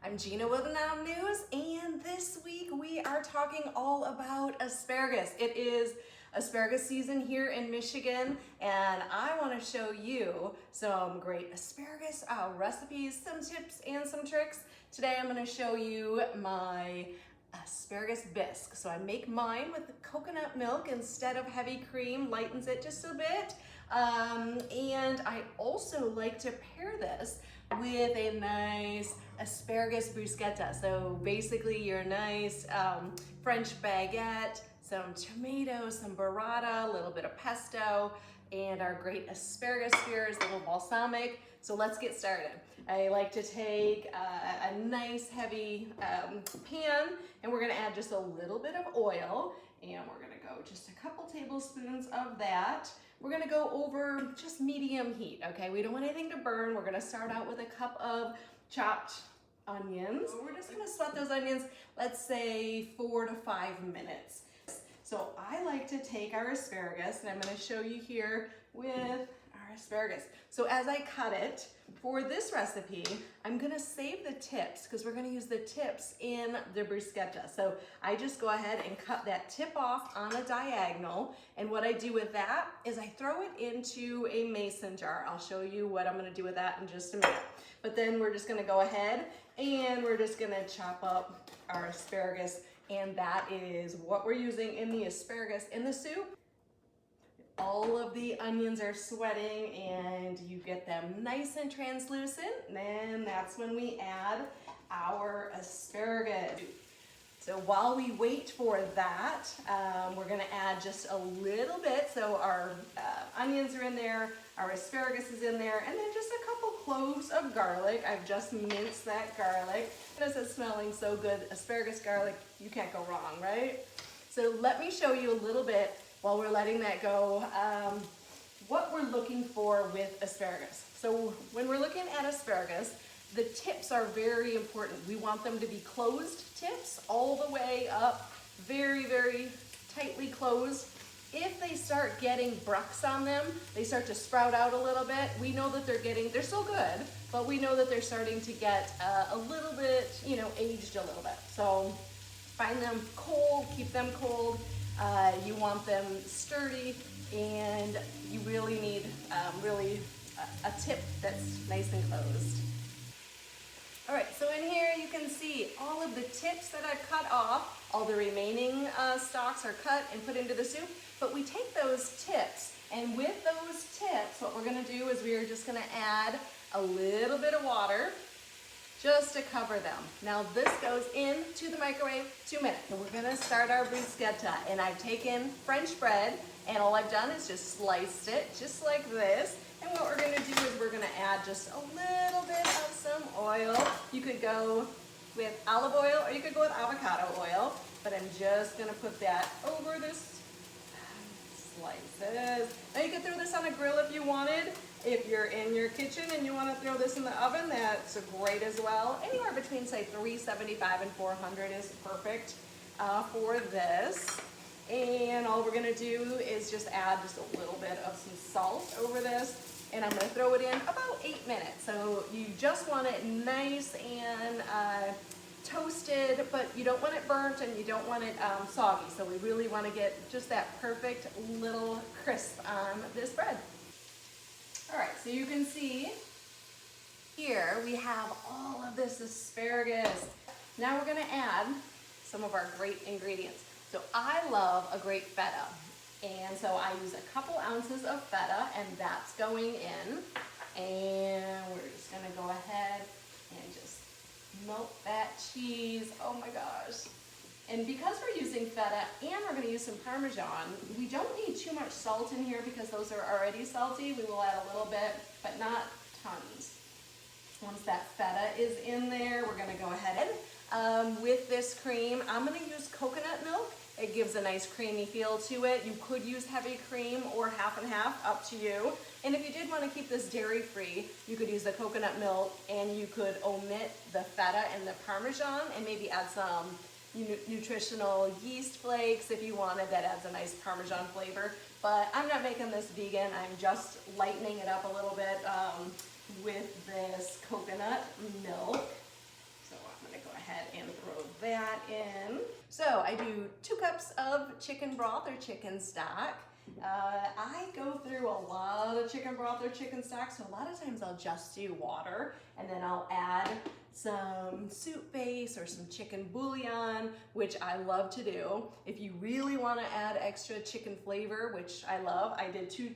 I'm Gina with Nam News, and this week we are talking all about asparagus. It is asparagus season here in Michigan, and I want to show you some great asparagus recipes, some tips, and some tricks. Today I'm going to show you my asparagus bisque. So I make mine with coconut milk instead of heavy cream, lightens it just a bit. And I also like to pair this with a nice asparagus bruschetta. So basically your nice French baguette, some tomatoes, some burrata, a little bit of pesto, and our great asparagus spears, a little balsamic. So let's get started. I like to take a nice heavy pan, and we're gonna add just a little bit of oil, and we're gonna go just a couple tablespoons of that. We're gonna go over just medium heat, okay? We don't want anything to burn. We're gonna start out with a cup of chopped onions. We're just gonna sweat those onions, let's say 4 to 5 minutes. So I like to take our asparagus, and I'm gonna show you here with our asparagus. So as I cut it, for this recipe, I'm gonna save the tips because we're gonna use the tips in the bruschetta. So I just go ahead and cut that tip off on a diagonal, and what I do with that is I throw it into a mason jar. I'll show you what I'm gonna do with that in just a minute. But then we're just gonna go ahead and we're just gonna chop up our asparagus, and that is what we're using in the asparagus in the soup. All of the onions are sweating and you get them nice and translucent, and then that's when we add our asparagus. So while we wait for that, we're gonna add just a little bit. So our onions are in there, our asparagus is in there, and then just a couple cloves of garlic. I've just minced that garlic. This is smelling so good. Asparagus, garlic, you can't go wrong, right? So let me show you a little bit while we're letting that go, what we're looking for with asparagus. So when we're looking at asparagus, the tips are very important. We want them to be closed tips all the way up, very, very tightly closed. If they start getting brucks on them, they start to sprout out a little bit, we know that they're still good, but we know that they're starting to get a little bit, aged a little bit. So find them cold, keep them cold. You want them sturdy, and you really need a tip that's nice and closed. All right, so in here you can see all of the tips that I've cut off. All the remaining stalks are cut and put into the soup, but we take those tips, and with those tips, what we're gonna do is we're just gonna add a little bit of water just to cover them. Now this goes into the microwave 2 minutes. So we're gonna start our bruschetta, and I've taken French bread, and all I've done is just sliced it just like this. And what we're gonna do is we're gonna add just a little bit of some oil. You could go with olive oil or you could go with avocado oil, but I'm just gonna put that over this slices. Now you could throw this on a grill if you wanted. If you're in your kitchen and you want to throw this in the oven, that's great as well. Anywhere between, say, 375 and 400 is perfect for this. And all we're going to do is just add just a little bit of some salt over this. And I'm going to throw it in about 8 minutes. So you just want it nice and toasted, but you don't want it burnt and you don't want it soggy. So we really want to get just that perfect little crisp on this bread. All right, so you can see here we have all of this asparagus. Now we're gonna add some of our great ingredients. So I love a great feta, and so I use a couple ounces of feta, and that's going in. And we're just gonna go ahead and just melt that cheese. Oh my gosh. And because we're using feta and we're going to use some Parmesan, we don't need too much salt in here because those are already salty. We will add a little bit, but not tons. Once that feta is in there, we're going to go ahead with this cream. I'm going to use coconut milk. It gives a nice creamy feel to it. You could use heavy cream or half and half, up to you. And if you did want to keep this dairy-free, you could use the coconut milk, and you could omit the feta and the Parmesan and maybe add some nutritional yeast flakes if you wanted. That adds a nice Parmesan flavor, but I'm not making this vegan. I'm just lightening it up a little bit with this coconut milk. So in. So I do 2 cups of chicken broth or chicken stock. I go through a lot of chicken broth or chicken stock, so a lot of times I'll just do water and then I'll add some soup base or some chicken bouillon, which I love to do. If you really want to add extra chicken flavor, which I love, I did 2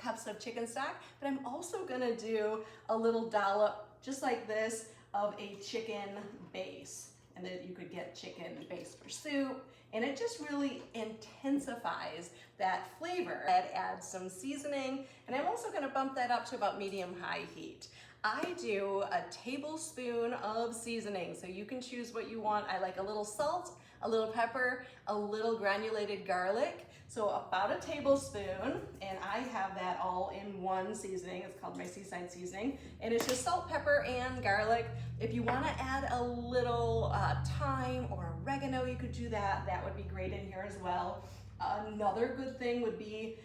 cups of chicken stock, but I'm also gonna do a little dollop, just like this, of a chicken base. And then you could get chicken base for soup, and it just really intensifies that flavor. I'd add some seasoning, and I'm also gonna bump that up to about medium-high heat. I do a tablespoon of seasoning, so you can choose what you want. I like a little salt, a little pepper, a little granulated garlic. So about a tablespoon, and I have that all in one seasoning. It's called my seaside seasoning, and it's just salt, pepper, and garlic. If you want to add a little thyme or oregano, you could do that. That would be great in here as well. Another good thing would be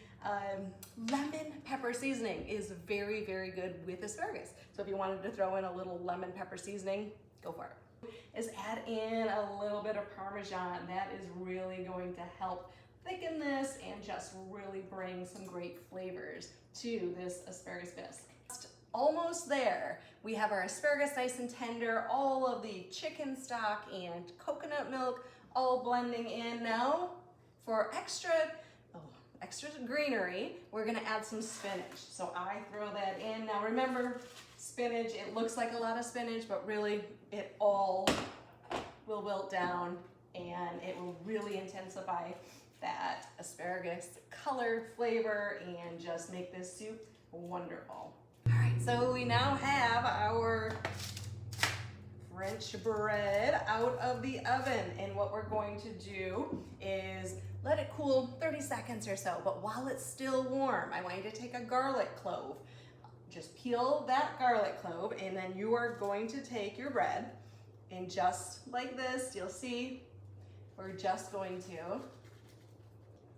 lemon pepper seasoning is very, very good with asparagus. So if you wanted to throw in a little lemon pepper seasoning, go for it. Is add in a little bit of Parmesan. That is really going to help thicken this and just really bring some great flavors to this asparagus bisque. Almost there. We have our asparagus nice and tender, all of the chicken stock and coconut milk all blending in. Now for extra greenery, we're gonna add some spinach. So I throw that in. Now remember, spinach, it looks like a lot of spinach, but really it all will wilt down and it will really intensify that asparagus color, flavor, and just make this soup wonderful. All right, so we now have our French bread out of the oven, and what we're going to do is let it cool 30 seconds or so, but while it's still warm, I want you to take a garlic clove. Just peel that garlic clove, and then you are going to take your bread, and just like this, you'll see, we're just going to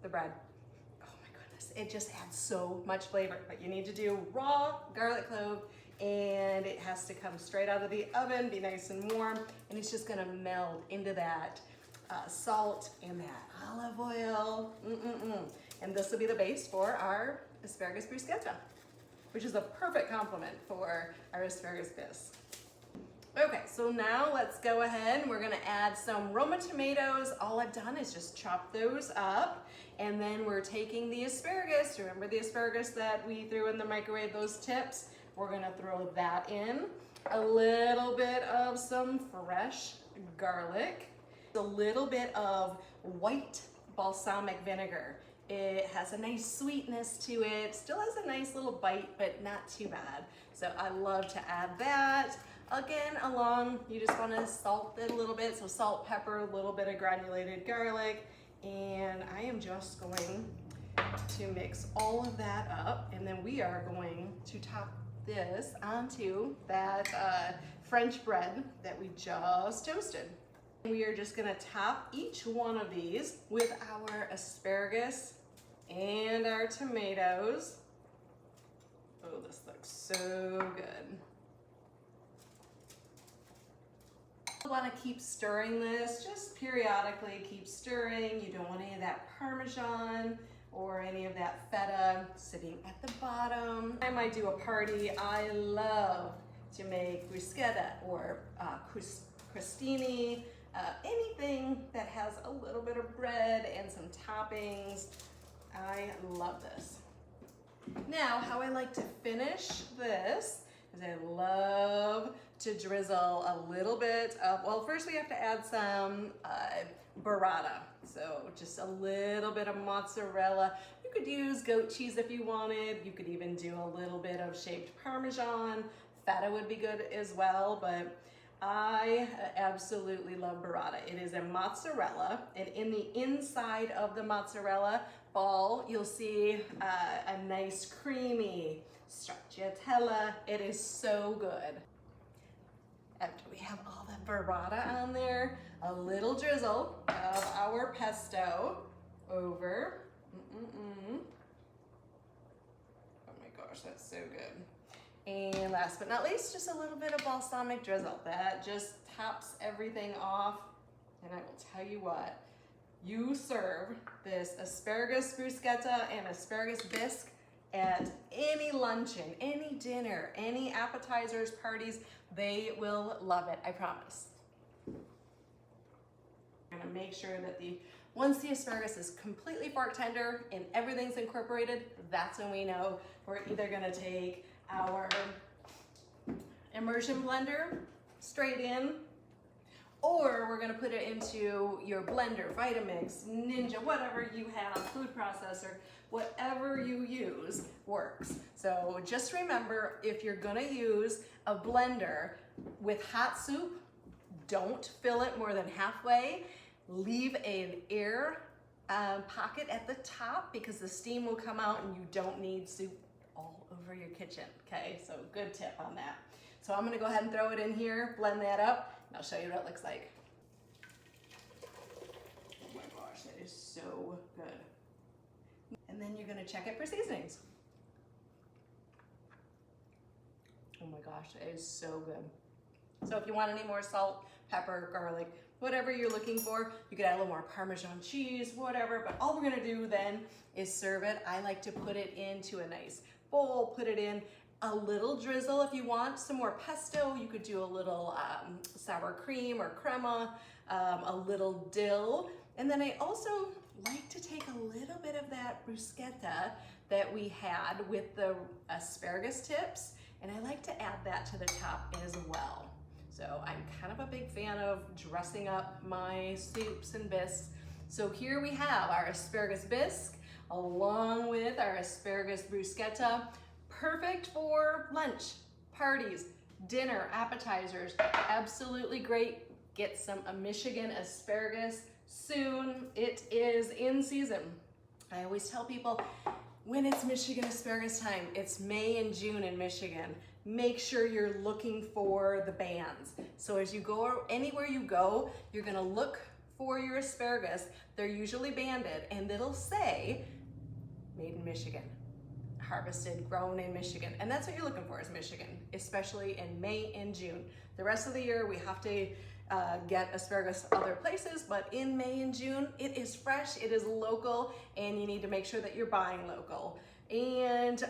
the bread. Oh my goodness, it just adds so much flavor. But you need to do raw garlic clove, and it has to come straight out of the oven, be nice and warm, and it's just gonna meld into that salt and that olive oil. And this will be the base for our asparagus bruschetta, which is a perfect complement for our asparagus bisque. Okay, so now let's go ahead and we're gonna add some Roma tomatoes. All I've done is just chop those up, and then we're taking the asparagus. Remember the asparagus that we threw in the microwave, those tips? We're gonna throw that in. A little bit of some fresh garlic, a little bit of white balsamic vinegar. It has a nice sweetness to it, still has a nice little bite, but not too bad. So I love to add that. Again, you just want to salt it a little bit, so salt, pepper, a little bit of granulated garlic, and I am just going to mix all of that up, and then we are going to top this onto that French bread that we just toasted. We are just going to top each one of these with our asparagus and our tomatoes. Oh, this looks so good. You want to keep stirring this, just periodically keep stirring. You don't want any of that Parmesan or any of that feta sitting at the bottom. Time I do a party, I love to make bruschetta or crostini, anything that has a little bit of bread and some toppings. I love this. Now, how I like to finish this is I love to drizzle a little bit of, well, first we have to add some burrata. So just a little bit of mozzarella. You could use goat cheese if you wanted. You could even do a little bit of shaved Parmesan. Feta would be good as well, but I absolutely love burrata. It is a mozzarella, and in the inside of the mozzarella ball, you'll see a nice creamy stracciatella. It is so good. After we have all the burrata on there, a little drizzle of our pesto over. Oh my gosh, that's so good. And last but not least, just a little bit of balsamic drizzle. That just tops everything off, And I will tell you what, you serve this asparagus bruschetta and asparagus bisque at any luncheon, any dinner, any appetizers, parties, they will love it, I promise. I'm gonna make sure that once the asparagus is completely fork tender and everything's incorporated, that's when we know we're either gonna take our immersion blender straight in, or we're gonna put it into your blender, Vitamix, Ninja, whatever you have, food processor, whatever you use works. So just remember, if you're gonna use a blender with hot soup, don't fill it more than halfway. Leave an air pocket at the top because the steam will come out and you don't need soup all over your kitchen, okay? So good tip on that. So I'm gonna go ahead and throw it in here, blend that up, and I'll show you what it looks like. Oh my gosh, that is so good. And then you're gonna check it for seasonings. Oh my gosh, that is so good. So if you want any more salt, pepper, garlic, whatever you're looking for, you could add a little more Parmesan cheese, whatever, but all we're gonna do then is serve it. I like to put it into a nice bowl, put it in a little drizzle. If you want some more pesto, you could do a little sour cream or crema, a little dill. And then I also like to take a little bit of that bruschetta that we had with the asparagus tips, and I like to add that to the top as well. So I'm kind of a big fan of dressing up my soups and bisques. So here we have our asparagus bisque along with our asparagus bruschetta. Perfect for lunch, parties, dinner, appetizers. Absolutely great. Get some Michigan asparagus soon. It is in season. I always tell people when it's Michigan asparagus time, it's May and June in Michigan. Make sure you're looking for the bands. So as you go, anywhere you go, you're gonna look for your asparagus. They're usually banded and it'll say, made in Michigan, harvested, grown in Michigan. And that's what you're looking for is Michigan, especially in May and June. The rest of the year, we have to get asparagus other places, but in May and June, it is fresh, it is local, and you need to make sure that you're buying local. And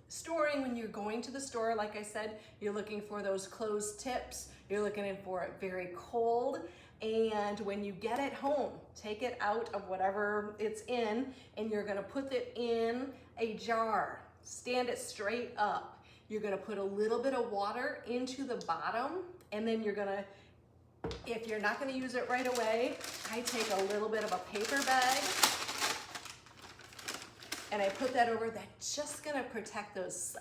storing, when you're going to the store, like I said, you're looking for those closed tips. You're looking for it very cold. And when you get it home, take it out of whatever it's in, and you're gonna put it in a jar. Stand it straight up. You're gonna put a little bit of water into the bottom, and then you're gonna, if you're not gonna use it right away, I take a little bit of a paper bag and I put that over. That's just gonna protect those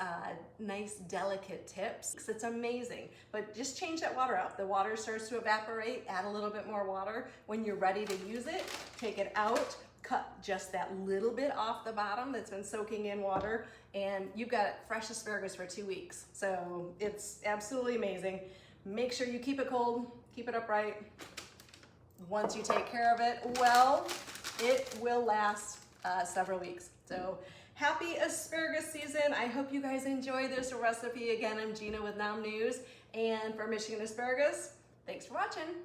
nice, delicate tips. It's amazing, but just change that water out. The water starts to evaporate, add a little bit more water. When you're ready to use it, take it out, cut just that little bit off the bottom that's been soaking in water, and you've got fresh asparagus for 2 weeks. So it's absolutely amazing. Make sure you keep it cold, keep it upright. Once you take care of it well, it will last several weeks. So happy asparagus season. I hope you guys enjoy this recipe. Again, I'm Gina with Nom News, and for Michigan Asparagus, thanks for watching.